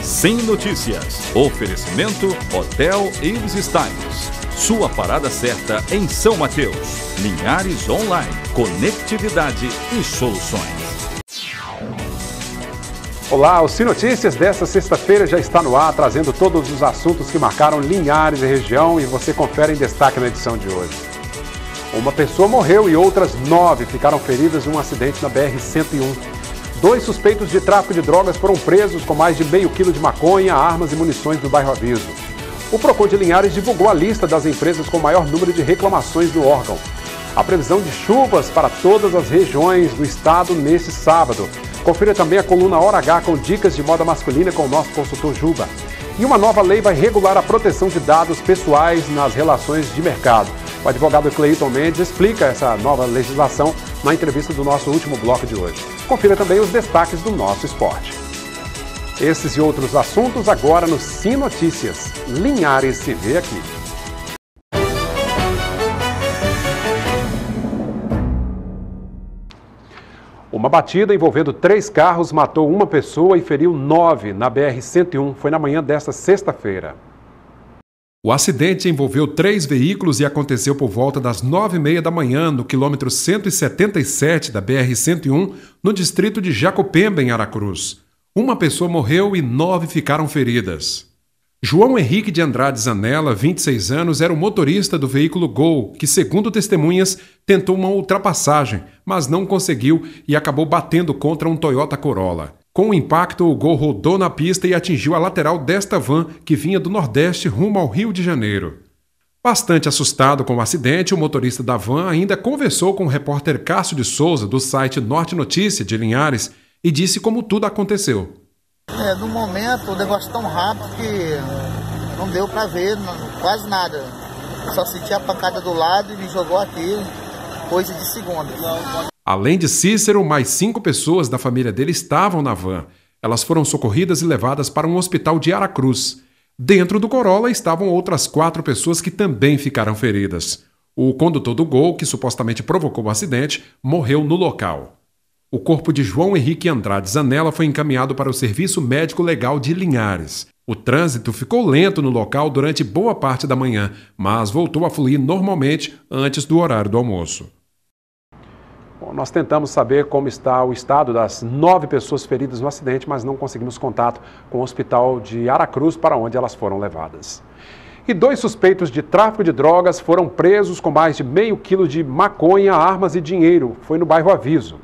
Sem Notícias. Oferecimento Hotel Ibis Styles. Sua parada certa em São Mateus. Linhares Online. Conectividade e soluções. Olá, o Sem Notícias desta sexta-feira já está no ar, trazendo todos os assuntos que marcaram Linhares e região, e você confere em destaque na edição de hoje. Uma pessoa morreu e outras 9 ficaram feridas em um acidente na BR-101. 2 suspeitos de tráfico de drogas foram presos com mais de meio quilo de maconha, armas e munições no bairro Aviso. O Procon de Linhares divulgou a lista das empresas com maior número de reclamações no órgão. A previsão de chuvas para todas as regiões do estado neste sábado. Confira também a coluna Hora H com dicas de moda masculina com o nosso consultor Juba. E uma nova lei vai regular a proteção de dados pessoais nas relações de mercado. O advogado Cleiton Mendes explica essa nova legislação na entrevista do nosso último bloco de hoje. Confira também os destaques do nosso esporte. Esses e outros assuntos agora no Sem Notícias. Linhares se vê aqui. Uma batida envolvendo 3 carros matou uma pessoa e feriu 9 na BR-101. Foi na manhã desta sexta-feira. O acidente envolveu 3 veículos e aconteceu por volta das 9h30 da manhã, no quilômetro 177 da BR-101, no distrito de Jacopemba, em Aracruz. Uma pessoa morreu e 9 ficaram feridas. João Henrique de Andrade Zanella, 26 anos, era o motorista do veículo Gol, que, segundo testemunhas, tentou uma ultrapassagem, mas não conseguiu e acabou batendo contra um Toyota Corolla. Com o impacto, o Gol rodou na pista e atingiu a lateral desta van, que vinha do Nordeste rumo ao Rio de Janeiro. Bastante assustado com o acidente, o motorista da van ainda conversou com o repórter Cássio de Souza, do site Norte Notícia de Linhares, e disse como tudo aconteceu. No momento, o negócio tão rápido que não deu pra ver quase nada. Só senti a pancada do lado e me jogou aqui, coisa de segundos. Além de Cícero, mais 5 pessoas da família dele estavam na van. Elas foram socorridas e levadas para um hospital de Aracruz. Dentro do Corolla estavam outras 4 pessoas que também ficaram feridas. O condutor do Gol, que supostamente provocou o acidente, morreu no local. O corpo de João Henrique Andrade Zanella foi encaminhado para o Serviço Médico Legal de Linhares. O trânsito ficou lento no local durante boa parte da manhã, mas voltou a fluir normalmente antes do horário do almoço. Bom, nós tentamos saber como está o estado das 9 pessoas feridas no acidente, mas não conseguimos contato com o hospital de Aracruz, para onde elas foram levadas. E 2 suspeitos de tráfico de drogas foram presos com mais de meio quilo de maconha, armas e dinheiro. Foi no bairro Aviso.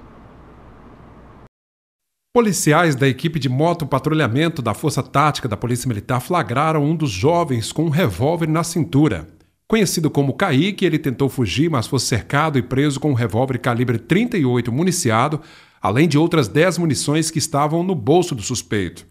Policiais da equipe de motopatrulhamento da Força Tática da Polícia Militar flagraram um dos jovens com um revólver na cintura. Conhecido como Kaique, ele tentou fugir, mas foi cercado e preso com um revólver calibre 38 municiado, além de outras 10 munições que estavam no bolso do suspeito.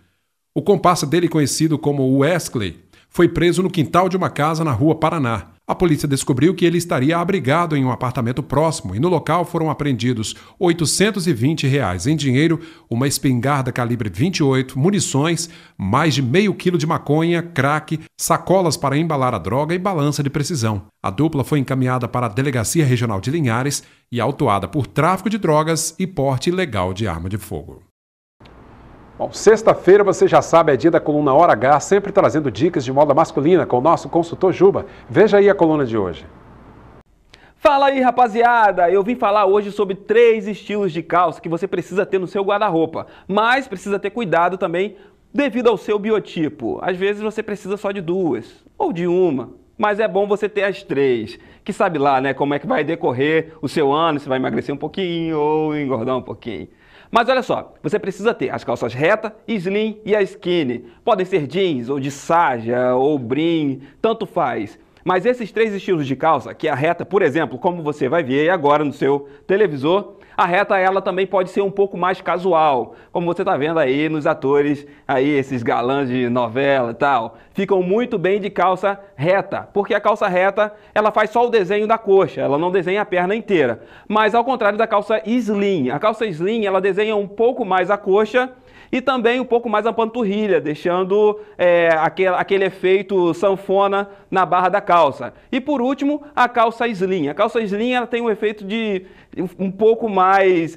O comparsa dele, conhecido como Wesley, foi preso no quintal de uma casa na Rua Paraná. A polícia descobriu que ele estaria abrigado em um apartamento próximo e no local foram apreendidos R$ 820 em dinheiro, uma espingarda calibre 28, munições, mais de meio quilo de maconha, crack, sacolas para embalar a droga e balança de precisão. A dupla foi encaminhada para a Delegacia Regional de Linhares e autuada por tráfico de drogas e porte ilegal de arma de fogo. Bom, sexta-feira, você já sabe, é dia da coluna Hora H, sempre trazendo dicas de moda masculina com o nosso consultor Juba. Veja aí a coluna de hoje. Fala aí, rapaziada! Eu vim falar hoje sobre 3 estilos de calça que você precisa ter no seu guarda-roupa, mas precisa ter cuidado também devido ao seu biotipo. Às vezes você precisa só de 2 ou de uma, mas é bom você ter as 3, que sabe lá, né, como é que vai decorrer o seu ano, se vai emagrecer um pouquinho ou engordar um pouquinho. Mas olha só, você precisa ter as calças reta, slim e a skinny. Podem ser jeans, ou de sarja, ou brim, tanto faz. Mas esses 3 estilos de calça, que é a reta, por exemplo, como você vai ver agora no seu televisor, a reta ela também pode ser um pouco mais casual, como você está vendo aí nos atores, aí esses galãs de novela e tal, ficam muito bem de calça reta, porque a calça reta ela faz só o desenho da coxa, ela não desenha a perna inteira, mas ao contrário da calça slim, a calça slim ela desenha um pouco mais a coxa e também um pouco mais a panturrilha, deixando aquele efeito sanfona na barra da calça. E por último, a calça slim. A calça slim ela tem um efeito de um pouco mais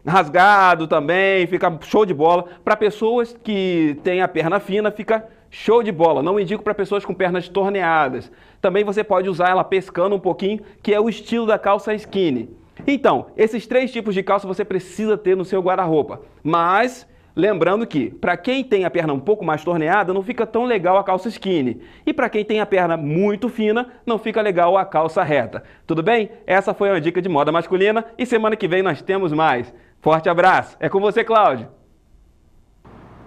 rasgado também, fica show de bola. Para pessoas que têm a perna fina, fica show de bola. Não indico para pessoas com pernas torneadas. Também você pode usar ela pescando um pouquinho, que é o estilo da calça skinny. Então, esses 3 tipos de calça você precisa ter no seu guarda-roupa. Mas lembrando que, para quem tem a perna um pouco mais torneada, não fica tão legal a calça skinny. E para quem tem a perna muito fina, não fica legal a calça reta. Tudo bem? Essa foi uma dica de moda masculina e semana que vem nós temos mais. Forte abraço. É com você, Cláudio.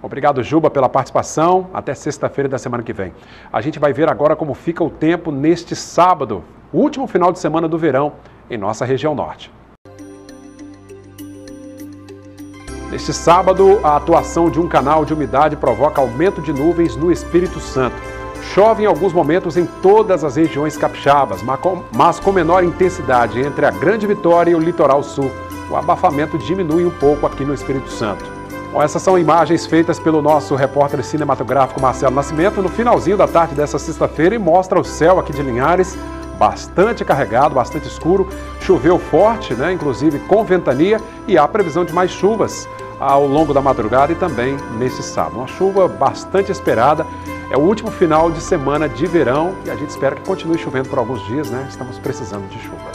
Obrigado, Juba, pela participação. Até sexta-feira da semana que vem. A gente vai ver agora como fica o tempo neste sábado, o último final de semana do verão, em nossa região norte. Neste sábado, a atuação de um canal de umidade provoca aumento de nuvens no Espírito Santo. Chove em alguns momentos em todas as regiões capixabas, mas com menor intensidade entre a Grande Vitória e o litoral sul. O abafamento diminui um pouco aqui no Espírito Santo. Bom, essas são imagens feitas pelo nosso repórter cinematográfico Marcelo Nascimento no finalzinho da tarde dessa sexta-feira e mostra o céu aqui de Linhares bastante carregado, bastante escuro. Choveu forte, né, inclusive com ventania, e há previsão de mais chuvas ao longo da madrugada e também nesse sábado. Uma chuva bastante esperada. É o último final de semana de verão e a gente espera que continue chovendo por alguns dias, né? Estamos precisando de chuva.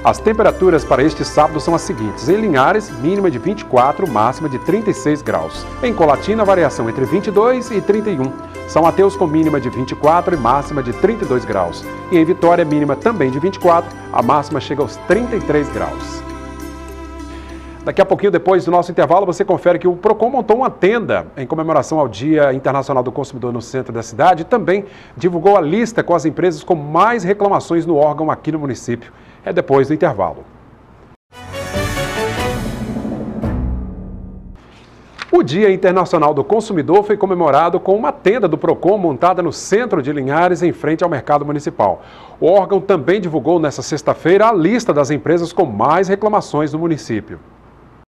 As temperaturas para este sábado são as seguintes. Em Linhares, mínima de 24, máxima de 36 graus. Em Colatina, variação entre 22 e 31. São Mateus com mínima de 24 e máxima de 32 graus. E em Vitória, mínima também de 24, a máxima chega aos 33 graus. Daqui a pouquinho, depois do nosso intervalo, você confere que o PROCON montou uma tenda em comemoração ao Dia Internacional do Consumidor no centro da cidade e também divulgou a lista com as empresas com mais reclamações no órgão aqui no município. É depois do intervalo. O Dia Internacional do Consumidor foi comemorado com uma tenda do PROCON montada no centro de Linhares, em frente ao mercado municipal. O órgão também divulgou nesta sexta-feira a lista das empresas com mais reclamações no município.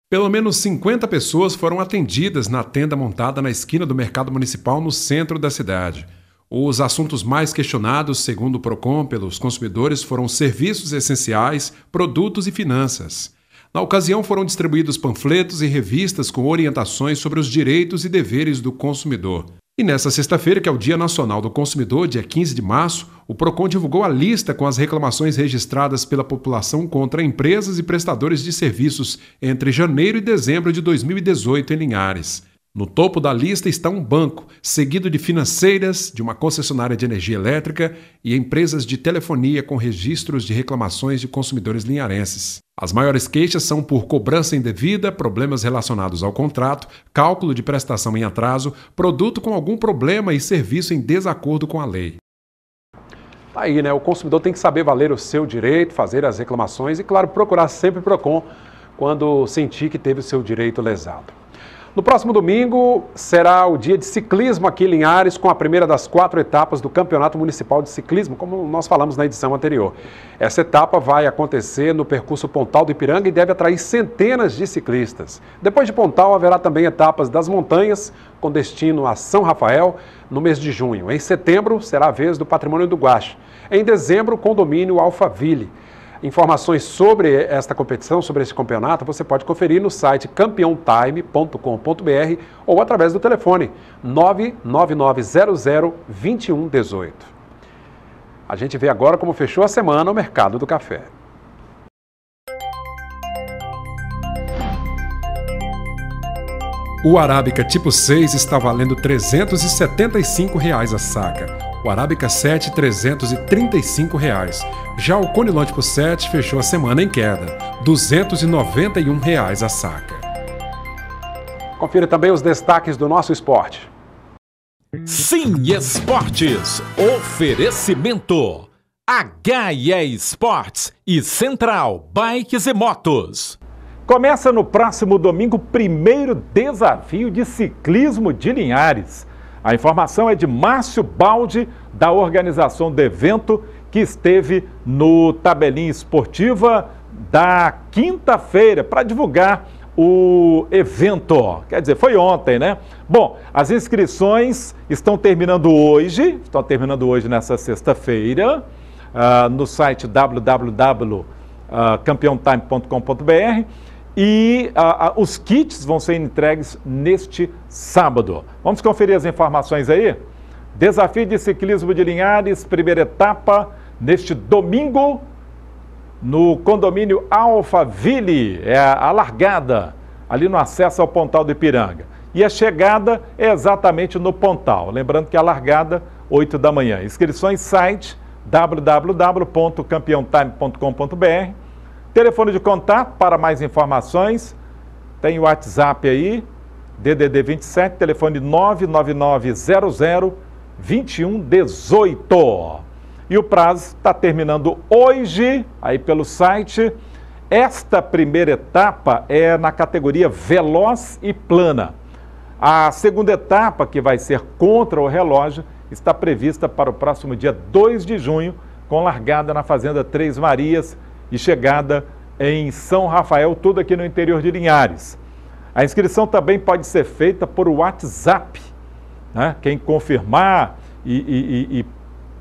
Pelo menos 50 pessoas foram atendidas na tenda montada na esquina do mercado municipal no centro da cidade. Os assuntos mais questionados, segundo o PROCON, pelos consumidores foram serviços essenciais, produtos e finanças. Na ocasião, foram distribuídos panfletos e revistas com orientações sobre os direitos e deveres do consumidor. E nesta sexta-feira, que é o Dia Nacional do Consumidor, dia 15 de março, o PROCON divulgou a lista com as reclamações registradas pela população contra empresas e prestadores de serviços entre janeiro e dezembro de 2018 em Linhares. No topo da lista está um banco, seguido de financeiras, de uma concessionária de energia elétrica e empresas de telefonia com registros de reclamações de consumidores linharenses. As maiores queixas são por cobrança indevida, problemas relacionados ao contrato, cálculo de prestação em atraso, produto com algum problema e serviço em desacordo com a lei. Aí, né? O consumidor tem que saber valer o seu direito, fazer as reclamações e, claro, procurar sempre o PROCON quando sentir que teve o seu direito lesado. No próximo domingo será o dia de ciclismo aqui em Linhares, com a primeira das 4 etapas do Campeonato Municipal de Ciclismo, como nós falamos na edição anterior. Essa etapa vai acontecer no percurso Pontal do Ipiranga e deve atrair centenas de ciclistas. Depois de Pontal, haverá também etapas das montanhas, com destino a São Rafael, no mês de junho. Em setembro, será a vez do Patrimônio do Guache. Em dezembro, o condomínio Alphaville. Informações sobre esta competição, sobre este campeonato, você pode conferir no site campeontime.com.br ou através do telefone 999002118. A gente vê agora como fechou a semana o mercado do café. O Arábica tipo 6 está valendo R$ 375 a saca. O Arábica 7, R$ 335. Já o Conilon tipo 7 fechou a semana em queda, R$ 291 a saca. Confira também os destaques do nosso esporte. Sim Esportes, oferecimento HE Esportes e Central Bikes e Motos. Começa no próximo domingo o primeiro desafio de ciclismo de Linhares. A informação é de Márcio Baldi, da organização do evento, que esteve no Tabelinha Esportiva da quinta-feira para divulgar o evento. Quer dizer, foi ontem, né? Bom, as inscrições estão terminando hoje nessa sexta-feira, no site www campeontime.com.br, e os kits vão ser entregues neste sábado. Vamos conferir as informações aí? Desafio de Ciclismo de Linhares, primeira etapa, neste domingo, no condomínio Alphaville. É a largada, ali no acesso ao Pontal do Ipiranga. E a chegada é exatamente no Pontal. Lembrando que a largada, 8 da manhã. Inscrições, site www.campeontime.com.br. Telefone de contato para mais informações, tem o WhatsApp aí, DDD 27, telefone 999002118. E o prazo está terminando hoje, aí pelo site. Esta primeira etapa é na categoria veloz e plana. A segunda etapa, que vai ser contra o relógio, está prevista para o próximo dia 2 de junho, com largada na Fazenda Três Marias e chegada em São Rafael, tudo aqui no interior de Linhares. A inscrição também pode ser feita por WhatsApp, né? Quem confirmar e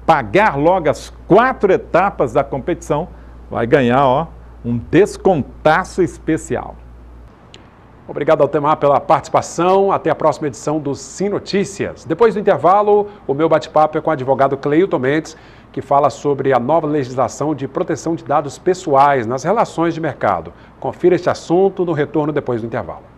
pagar logo as 4 etapas da competição vai ganhar um descontaço especial. Obrigado, Altemar, pela participação. Até a próxima edição do Sim Notícias. Depois do intervalo, o meu bate-papo é com o advogado Cleilton Mendes, que fala sobre a nova legislação de proteção de dados pessoais nas relações de mercado. Confira este assunto no retorno depois do intervalo.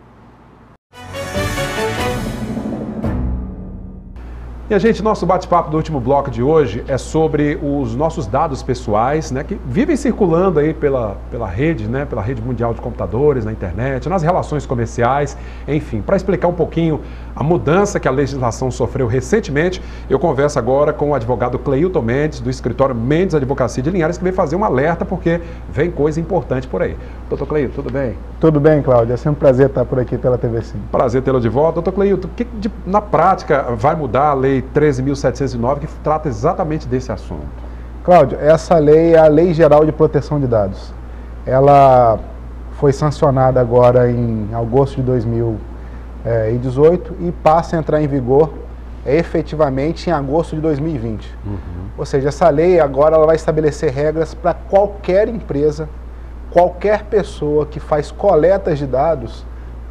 E, gente, nosso bate-papo do último bloco de hoje é sobre os nossos dados pessoais, né, que vivem circulando aí pela rede, né, pela rede mundial de computadores, na internet, nas relações comerciais, enfim. Para explicar um pouquinho a mudança que a legislação sofreu recentemente, eu converso agora com o advogado Cleilton Mendes, do escritório Mendes Advocacia de Linhares, que vem fazer um alerta porque vem coisa importante por aí. Doutor Cleilton, tudo bem? Tudo bem, Cláudio. É sempre um prazer estar por aqui pela TV Sim. Prazer tê-lo de volta. Doutor Cleilton, o que na prática vai mudar a Lei 13.709, que trata exatamente desse assunto? Cláudio, essa lei é a Lei Geral de Proteção de Dados. Ela foi sancionada agora em agosto de 2018 e passa a entrar em vigor efetivamente em agosto de 2020. Ou seja, essa lei agora ela vai estabelecer regras para qualquer empresa, qualquer pessoa que faz coletas de dados,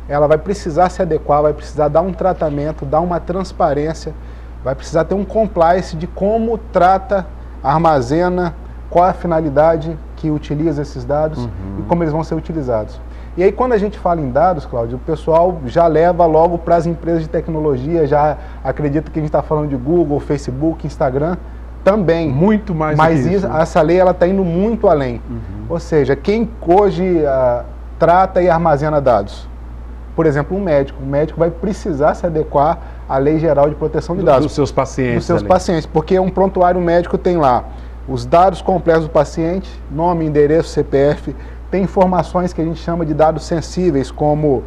ela vai precisar se adequar, vai precisar dar um tratamento, dar uma transparência, vai precisar ter um compliance de como trata, armazena, qual a finalidade que utiliza esses dados e como eles vão ser utilizados. E aí, quando a gente fala em dados, Cláudio, o pessoal já leva logo para as empresas de tecnologia, já acredita que a gente está falando de Google, Facebook, Instagram, também. Muito mais do que isso. Mas essa lei está indo muito além. Ou seja, quem hoje trata e armazena dados? Por exemplo, um médico vai precisar se adequar à Lei Geral de Proteção de Dados. Dos seus pacientes. Dos seus pacientes, porque um prontuário médico tem lá os dados completos do paciente, nome, endereço, CPF, tem informações que a gente chama de dados sensíveis, como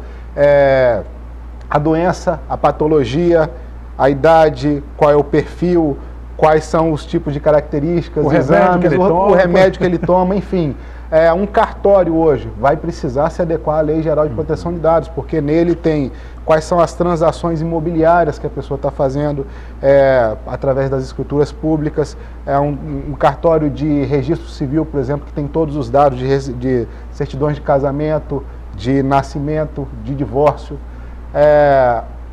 a doença, a patologia, a idade, qual é o perfil, quais são os tipos de características, o remédio que ele toma, enfim. Um cartório hoje vai precisar se adequar à Lei Geral de Proteção de Dados, porque nele tem quais são as transações imobiliárias que a pessoa está fazendo através das escrituras públicas. Um cartório de registro civil, por exemplo, que tem todos os dados de certidões de casamento, de nascimento, de divórcio.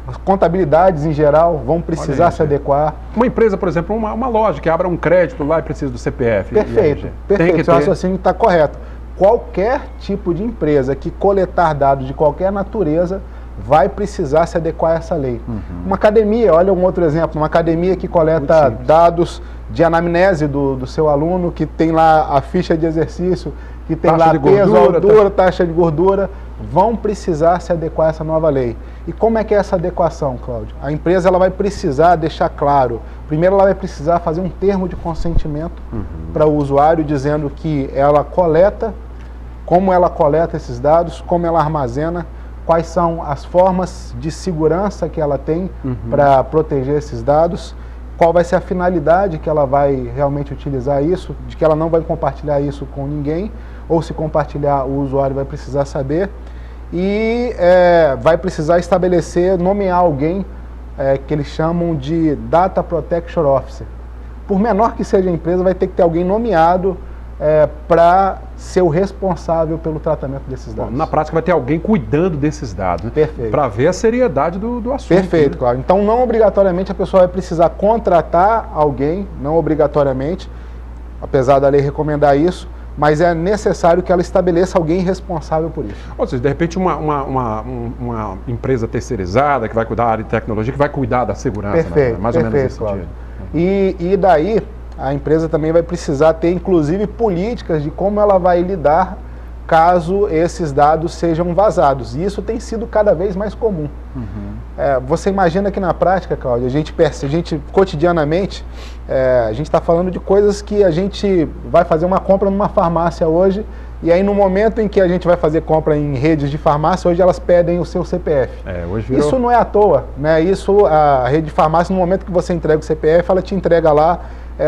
As contabilidades em geral vão precisar se adequar. Uma empresa, por exemplo, uma loja que abra um crédito lá e precisa do CPF. Perfeito, perfeito. Seu raciocínio está correto. Qualquer tipo de empresa que coletar dados de qualquer natureza vai precisar se adequar a essa lei. Uma academia, olha um outro exemplo, uma academia que coleta dados de anamnese do seu aluno, que tem lá a ficha de exercício, que tem lá peso, altura, taxa de gordura, vão precisar se adequar a essa nova lei. E como é que é essa adequação, Cláudio? A empresa ela vai precisar deixar claro, primeiro ela vai precisar fazer um termo de consentimento para o usuário, dizendo que ela coleta, como ela coleta esses dados, como ela armazena, quais são as formas de segurança que ela tem para proteger esses dados, qual vai ser a finalidade que ela vai realmente utilizar isso, de que ela não vai compartilhar isso com ninguém, ou se compartilhar o usuário vai precisar saber, e vai precisar estabelecer, nomear alguém que eles chamam de Data Protection Officer. Por menor que seja a empresa, vai ter que ter alguém nomeado para ser o responsável pelo tratamento desses dados. Bom, na prática vai ter alguém cuidando desses dados, né? Perfeito. Para ver a seriedade do assunto. Perfeito, né? claro. Então, não obrigatoriamente a pessoa vai precisar contratar alguém, não obrigatoriamente, apesar da lei recomendar isso, mas é necessário que ela estabeleça alguém responsável por isso. Ou seja, de repente uma empresa terceirizada que vai cuidar da área de tecnologia, que vai cuidar da segurança, Perfeito, né? Mais ou menos nesse claro. sentido. E daí, a empresa também vai precisar ter, inclusive, políticas de como ela vai lidar caso esses dados sejam vazados. E isso tem sido cada vez mais comum. Você imagina que na prática, Cláudio, a gente cotidianamente, a gente está falando de coisas que a gente vai fazer uma compra numa farmácia hoje, e aí no momento em que a gente vai fazer compra em redes de farmácia, hoje elas pedem o seu CPF. Hoje virou... Isso não é à toa, né? Isso, a rede de farmácia, no momento que você entrega o CPF, ela te entrega lá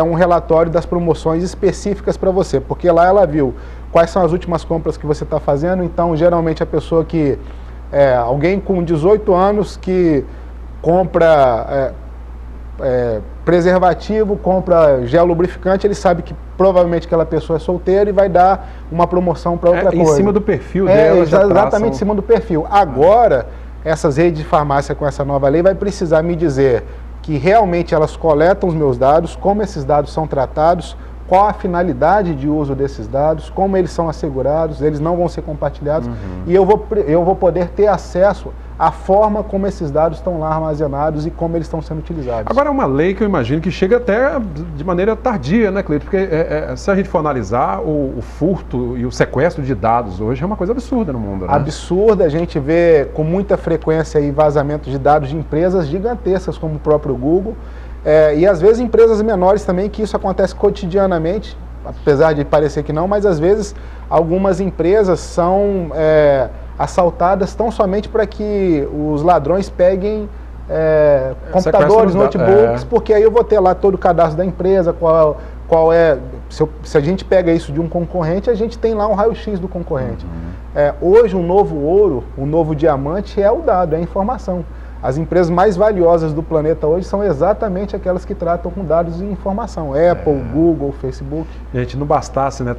um relatório das promoções específicas para você, porque lá ela viu quais são as últimas compras que você está fazendo. Então, geralmente a pessoa que... alguém com 18 anos que compra preservativo, compra gel lubrificante, ele sabe que provavelmente aquela pessoa é solteira e vai dar uma promoção para outra coisa. Em cima do perfil dela. Exatamente em cima do perfil. Agora, essas redes de farmácia com essa nova lei vai precisar me dizer que realmente elas coletam os meus dados, como esses dados são tratados, qual a finalidade de uso desses dados, como eles são assegurados, eles não vão ser compartilhados, e eu vou poder ter acesso à forma como esses dados estão lá armazenados e como eles estão sendo utilizados. Agora, é uma lei que eu imagino que chega até de maneira tardia, né, Cleito? Porque se a gente for analisar, o furto e o sequestro de dados hoje é uma coisa absurda no mundo, né? Absurda, a gente vê com muita frequência aí vazamento de dados de empresas gigantescas como o próprio Google, e às vezes empresas menores também, que isso acontece cotidianamente, apesar de parecer que não, mas às vezes algumas empresas são assaltadas tão somente para que os ladrões peguem computadores, notebooks, porque aí eu vou ter lá todo o cadastro da empresa, qual é... Se a gente pega isso de um concorrente, a gente tem lá um raio-x do concorrente. Hoje, um novo ouro, um novo diamante é o dado, é a informação. As empresas mais valiosas do planeta hoje são exatamente aquelas que tratam com dados e informação. Apple, Google, Facebook. Gente, não bastasse, né,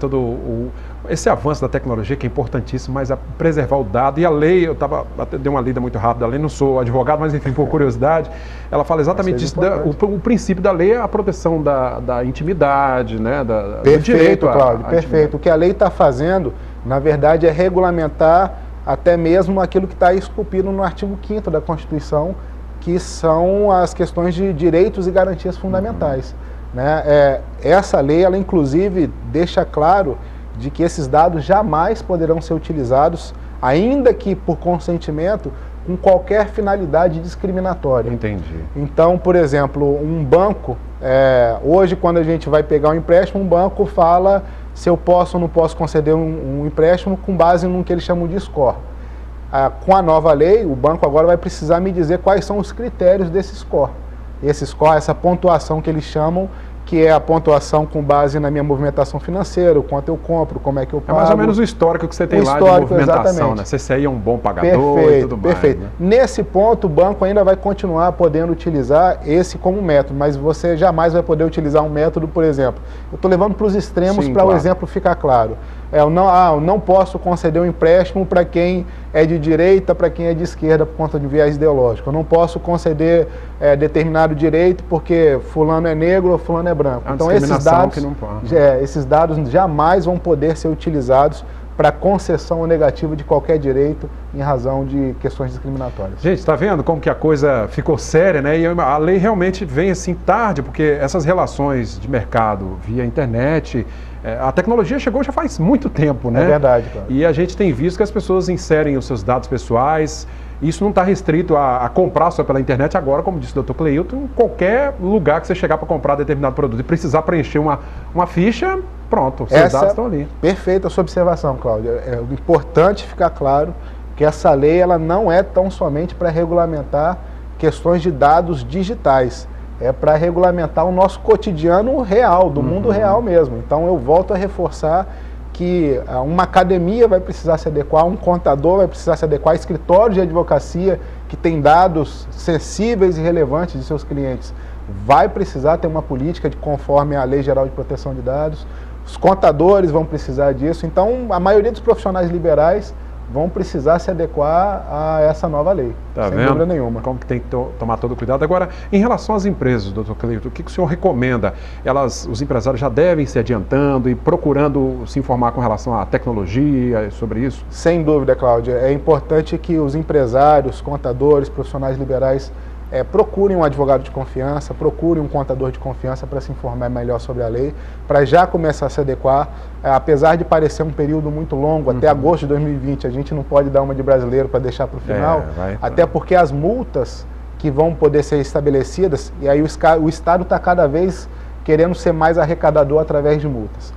esse avanço da tecnologia, que é importantíssimo, mas preservar o dado. E a lei, até dei uma lida muito rápida, a lei, não sou advogado, mas enfim, por curiosidade, ela fala exatamente isso. O princípio da lei é a proteção da intimidade, né, do direito. Cláudio, perfeito. O que a lei está fazendo, na verdade, é regulamentar até mesmo aquilo que está esculpido no artigo 5º da Constituição, que são as questões de direitos e garantias fundamentais. Né? Essa lei, ela inclusive deixa claro de que esses dados jamais poderão ser utilizados, ainda que por consentimento, com qualquer finalidade discriminatória. Entendi. Então, por exemplo, um banco, hoje quando a gente vai pegar um empréstimo, um banco fala se eu posso ou não posso conceder um empréstimo com base no que eles chamam de score. Com a nova lei, o banco agora vai precisar me dizer quais são os critérios desse score. Esse score, essa pontuação que eles chamam, que é a pontuação com base na minha movimentação financeira, o quanto eu compro, como é que eu pago. É mais ou menos o histórico que você tem lá de movimentação, né? CCI é um bom pagador e tudo mais. Perfeito. Né? Nesse ponto, o banco ainda vai continuar podendo utilizar esse como método, mas você jamais vai poder utilizar um método, por exemplo. Eu estou levando para os extremos para o exemplo ficar claro. Eu não posso conceder um empréstimo para quem é de direita, para quem é de esquerda por conta de viés ideológico. Eu não posso conceder determinado direito porque fulano é negro ou fulano é branco. Então esses dados jamais vão poder ser utilizados para concessão ou negativa de qualquer direito em razão de questões discriminatórias. Gente, está vendo como que a coisa ficou séria, né? E a lei realmente vem assim tarde, porque essas relações de mercado via internet, a tecnologia chegou já faz muito tempo, né? É verdade, claro. E a gente tem visto que as pessoas inserem os seus dados pessoais. Isso não está restrito a comprar só pela internet agora, como disse o Dr. Cleilton, em qualquer lugar que você chegar para comprar determinado produto e precisar preencher uma ficha, pronto, os seus dados estão ali. Perfeita a sua observação, Cláudia. É importante ficar claro que essa lei ela não é tão somente para regulamentar questões de dados digitais, é para regulamentar o nosso cotidiano real, do mundo real mesmo. Então eu volto a reforçar que uma academia vai precisar se adequar, um contador vai precisar se adequar, escritório de advocacia que tem dados sensíveis e relevantes de seus clientes vai precisar ter uma política conforme a Lei Geral de Proteção de Dados, os contadores vão precisar disso. Então, a maioria dos profissionais liberais vão precisar se adequar a essa nova lei, sem dúvida nenhuma. Como que tem que tomar todo cuidado. Agora, em relação às empresas, doutor Cleito, o que o senhor recomenda? Os empresários já devem se adiantando e procurando se informar com relação à tecnologia, sobre isso? Sem dúvida, Cláudia. É importante que os empresários, contadores, profissionais liberais procurem um advogado de confiança, procurem um contador de confiança para se informar melhor sobre a lei, para já começar a se adequar. Apesar de parecer um período muito longo, até agosto de 2020, a gente não pode dar uma de brasileiro para deixar para o final, até porque as multas que vão poder ser estabelecidas, e aí o Estado está cada vez querendo ser mais arrecadador através de multas.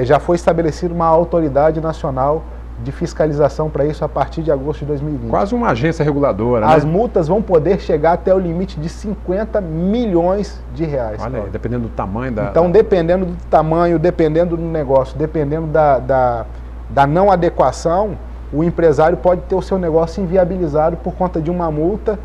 Já foi estabelecida uma autoridade nacional de fiscalização para isso a partir de agosto de 2020. Quase uma agência reguladora, né? As multas vão poder chegar até o limite de 50 milhões de reais. Olha aí, dependendo do tamanho da... Então, dependendo do tamanho, dependendo do negócio, dependendo da não adequação, o empresário pode ter o seu negócio inviabilizado por conta de uma multa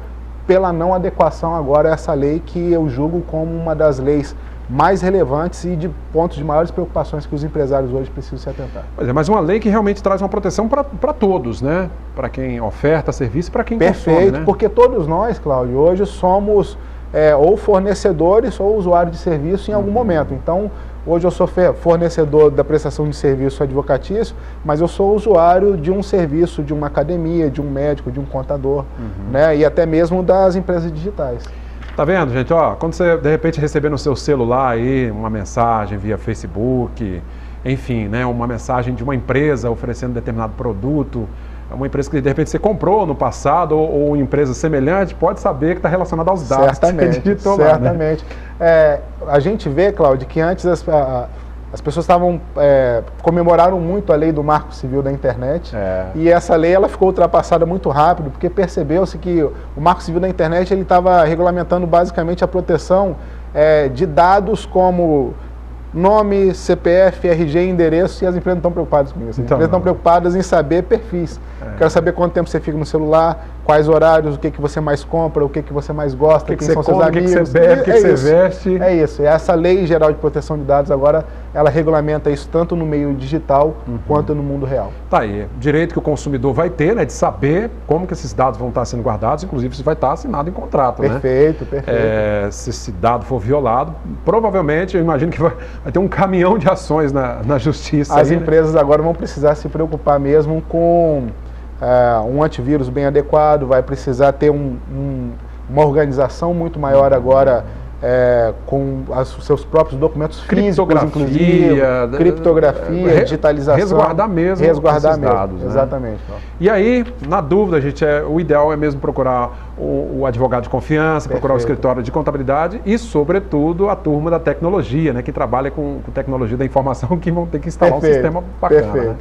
pela não adequação agora a essa lei, que eu julgo como uma das leis mais relevantes e de pontos de maiores preocupações que os empresários hoje precisam se atentar. Pois é, mas uma lei que realmente traz uma proteção para todos, né? Para quem oferta serviço e para quem consome, Perfeito, né? Porque todos nós, Cláudio, hoje somos ou fornecedores ou usuários de serviço em algum momento. Então, hoje eu sou fornecedor da prestação de serviço advocatício, mas eu sou usuário de um serviço, de uma academia, de um médico, de um contador, né? E até mesmo das empresas digitais. Tá vendo, gente? Ó, quando você, de repente, receber no seu celular aí uma mensagem via Facebook, enfim, né, uma mensagem de uma empresa oferecendo determinado produto, uma empresa que, de repente, você comprou no passado ou uma empresa semelhante, pode saber que está relacionada aos dados que você digitou lá, certamente. A gente vê, Cláudio, que antes as pessoas comemoraram muito a lei do Marco Civil da Internet, e essa lei ela ficou ultrapassada muito rápido, porque percebeu-se que o Marco Civil da Internet ele estava regulamentando basicamente a proteção de dados como nome, CPF, RG e endereço, e as empresas não estão preocupadas com isso. As empresas estão preocupadas em saber perfis. Quero saber quanto tempo você fica no celular, quais horários, o que você mais compra, o que você mais gosta, quem são seus amigos. O que você bebe, o que você veste. É isso. E essa Lei Geral de Proteção de Dados agora, ela regulamenta isso tanto no meio digital quanto no mundo real. Tá aí. Direito que o consumidor vai ter, né, de saber como que esses dados vão estar sendo guardados, inclusive isso vai estar assinado em contrato, perfeito, né? Perfeito. Se esse dado for violado, provavelmente, eu imagino que vai ter um caminhão de ações na justiça. As empresas agora vão precisar se preocupar mesmo com um antivírus bem adequado, vai precisar ter uma organização muito maior agora com os seus próprios documentos físicos, inclusive, criptografia, digitalização. Resguardar mesmo esses dados. Né? Exatamente. E aí, na dúvida, gente, o ideal é mesmo procurar o advogado de confiança, procurar o escritório de contabilidade e, sobretudo, a turma da tecnologia, né, que trabalha com tecnologia da informação, que vão ter que instalar um sistema bacana. Né?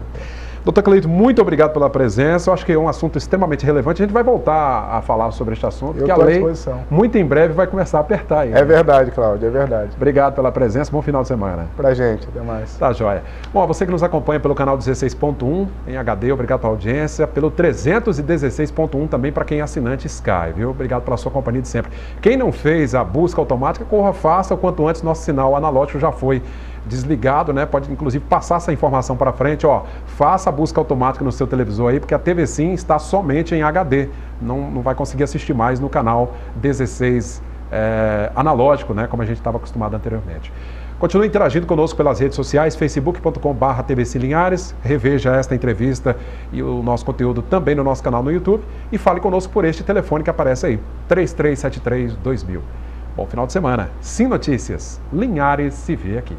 Doutor Cleito, muito obrigado pela presença. Eu acho que é um assunto extremamente relevante. A gente vai voltar a falar sobre este assunto, porque a lei, muito em breve, vai começar a apertar aí. É verdade, Cláudio, é verdade. Obrigado pela presença. Bom final de semana. Pra gente, até mais. Tá joia. Bom, você que nos acompanha pelo canal 16.1 em HD, obrigado pela audiência. Pelo 316.1 também para quem é assinante Sky, viu? Obrigado pela sua companhia de sempre. Quem não fez a busca automática, corra, faça o quanto antes. Nosso sinal analógico já foi desligado, né? Pode inclusive passar essa informação para frente, ó, faça a busca automática no seu televisor aí, porque a TV Sim está somente em HD, não vai conseguir assistir mais no canal 16 analógico, né? Como a gente estava acostumado anteriormente. Continue interagindo conosco pelas redes sociais, facebook.com/TVC Linhares, reveja esta entrevista e o nosso conteúdo também no nosso canal no YouTube e fale conosco por este telefone que aparece aí, 3373-2000. Bom final de semana. Sim Notícias, Linhares se vê aqui.